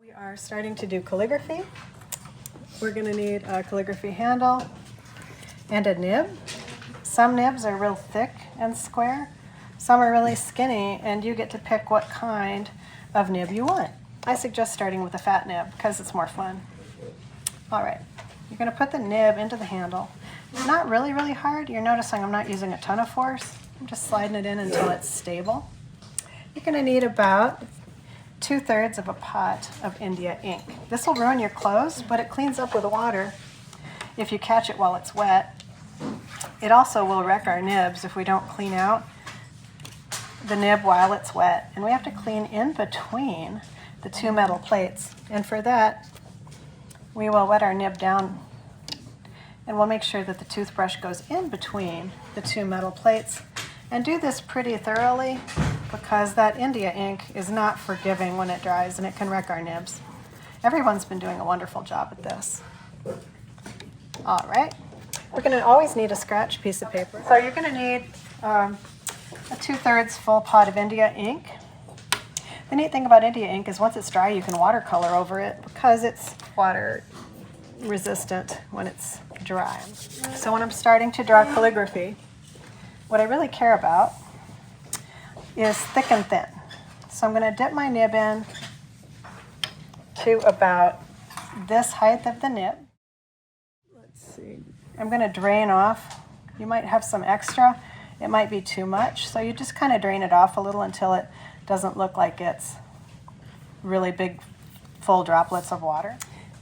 We are starting to do calligraphy. We're going to need a calligraphy handle and a nib. Some nibs are real thick and square. Some are really skinny, and you get to pick what kind of nib you want. I suggest starting with a fat nib because it's more fun. All right, you're going to put the nib into the handle. It's not really hard. You're noticing I'm not using a ton of force. I'm just sliding it in until it's stable. You're going to need about 2/3 of a pot of India ink. This will ruin your clothes, but it cleans up with water if you catch it while it's wet. It also will wreck our nibs if we don't clean out the nib while it's wet. And we have to clean in between the two metal plates. And for that, we will wet our nib down, and we'll make sure that the toothbrush goes in between the two metal plates. And do this pretty thoroughly, because that India ink is not forgiving when it dries, and it can wreck our nibs. Everyone's been doing a wonderful job at this. All right, we're going to always need a scratch piece of paper. So you're going to need a 2/3 full pot of India ink. The neat thing about India ink is once it's dry, you can watercolor over it because it's water resistant when it's dry. So when I'm starting to draw calligraphy, what I really care about is thick and thin. So I'm going to dip my nib in to about this height of the nib. Let's see. I'm going to drain off. You might have some extra. It might be too much. So you just kind of drain it off a little until it doesn't look like it's really big, full droplets of water.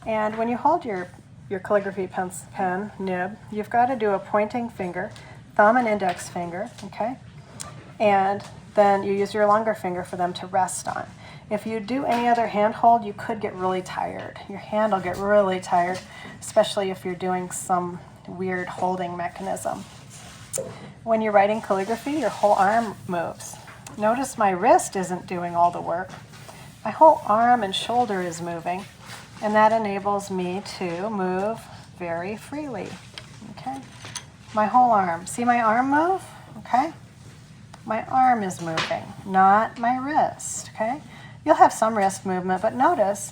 And when you hold your calligraphy pen nib, you've got to do a pointing finger, thumb and index finger, okay? And then you use your longer finger for them to rest on. If you do any other hand hold, you could get really tired. Your hand will get really tired, especially if you're doing some weird holding mechanism. When you're writing calligraphy, your whole arm moves. Notice my wrist isn't doing all the work. My whole arm and shoulder is moving, and that enables me to move very freely, okay? My whole arm. See my arm move? Okay? My arm is moving, not my wrist, okay? You'll have some wrist movement, but notice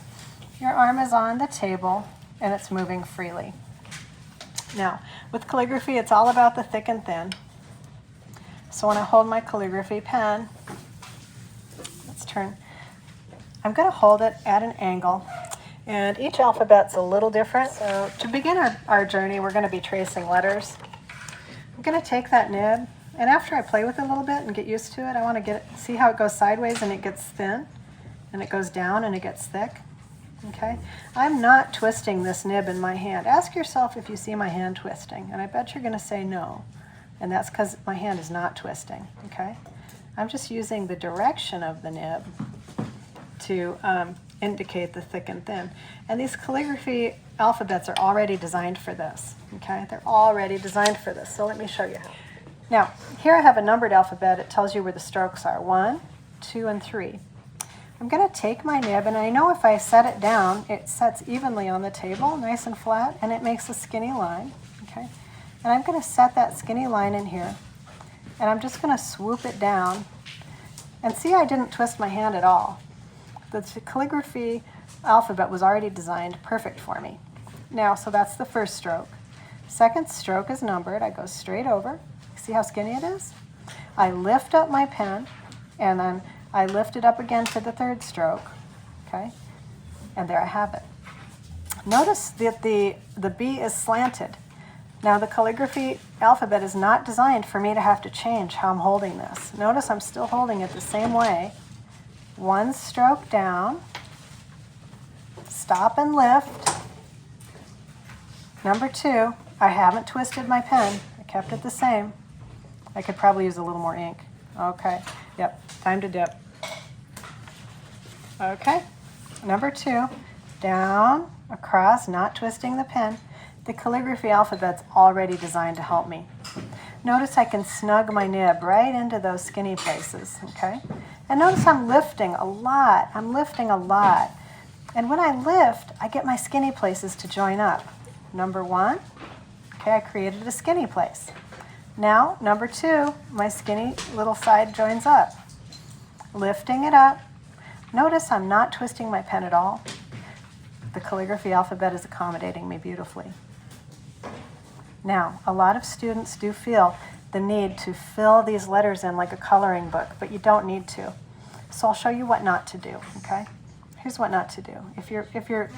your arm is on the table and it's moving freely. Now, with calligraphy, it's all about the thick and thin. So when I hold my calligraphy pen, let's turn, I'm going to hold it at an angle, and each alphabet's a little different. So to begin our journey, we're going to be tracing letters. I'm going to take that nib, and after I play with it a little bit and get used to it, I want to see how it goes sideways and it gets thin, and it goes down and it gets thick. Okay? I'm not twisting this nib in my hand. Ask yourself if you see my hand twisting, and I bet you're going to say no. And that's because my hand is not twisting. Okay? I'm just using the direction of the nib to indicate the thick and thin. And these calligraphy alphabets are already designed for this. Okay? They're already designed for this. So let me show you how. Now, here I have a numbered alphabet. It tells you where the strokes are, 1, 2, and 3. I'm going to take my nib, and I know if I set it down, it sets evenly on the table, nice and flat, and it makes a skinny line. Okay? And I'm going to set that skinny line in here, and I'm just going to swoop it down. And see, I didn't twist my hand at all. The calligraphy alphabet was already designed perfect for me. Now, so that's the first stroke. Second stroke is numbered. I go straight over. See how skinny it is? I lift up my pen, and then I lift it up again to the third stroke, okay? And there I have it. Notice that the B is slanted. Now the calligraphy alphabet is not designed for me to have to change how I'm holding this. Notice I'm still holding it the same way. One stroke down, stop and lift. Number 2, I haven't twisted my pen. I kept it the same. I could probably use a little more ink. Okay, yep, time to dip. Okay, number 2, down, across, not twisting the pen. The calligraphy alphabet's already designed to help me. Notice I can snug my nib right into those skinny places, okay? And notice I'm lifting a lot. I'm lifting a lot. And when I lift, I get my skinny places to join up. Number 1, okay, I created a skinny place. Now, number 2, my skinny little side joins up. Lifting it up. Notice I'm not twisting my pen at all. The calligraphy alphabet is accommodating me beautifully. Now, a lot of students do feel the need to fill these letters in like a coloring book, but you don't need to. So I'll show you what not to do, okay? Here's what not to do. If your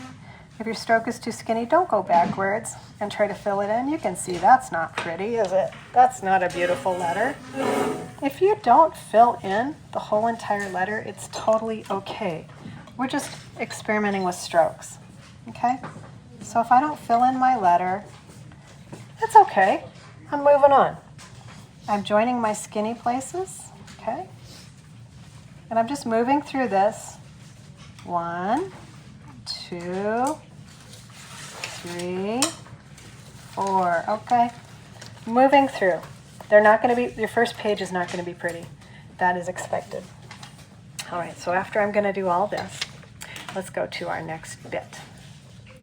stroke is too skinny, don't go backwards and try to fill it in. You can see that's not pretty, is it? That's not a beautiful letter. If you don't fill in the whole entire letter, it's totally okay. We're just experimenting with strokes, okay? So if I don't fill in my letter, it's okay. I'm moving on. I'm joining my skinny places, okay? And I'm just moving through this. 1, 2, 3, 4, okay? Moving through. They're not going to be, your first page is not going to be pretty. That is expected. All right, so after I'm going to do all this, let's go to our next bit.